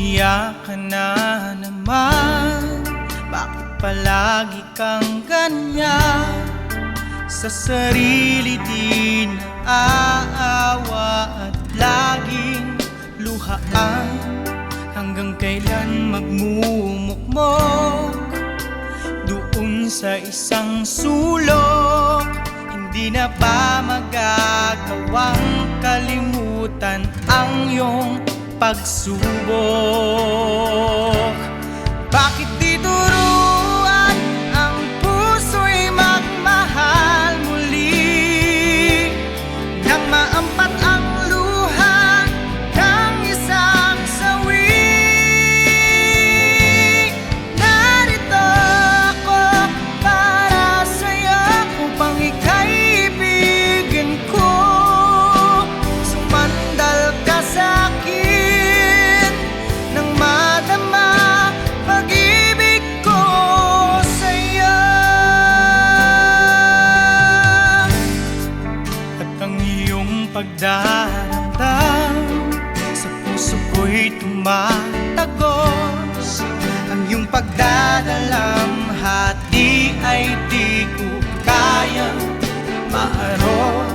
Umiyak ka na naman, bakit palagi kang ganyan? Sa sarili din aawa at laging luhaan. Hanggang kailan magmumukmok doon sa isang sulok? Hindi na ba magagawang kalimutan ang iyong pagsubok? Bakit di turuan ang puso'y magmahal muli nang maampat ang luha ng isang sawi? Narito ako para sa'yo upang ika'y ibigin ko. Sumandal ka sa'kin nang madama pag-ibig ko sa'yo. At ang iyong pagdaramdam sa puso ko'y tumatagos. Ang iyong pagdadalamhati ay di ko kayang maharap.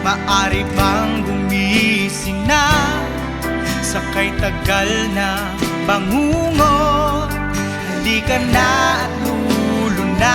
Maari bang gumising na sakay tagal na bangungot? Halika na at lulunod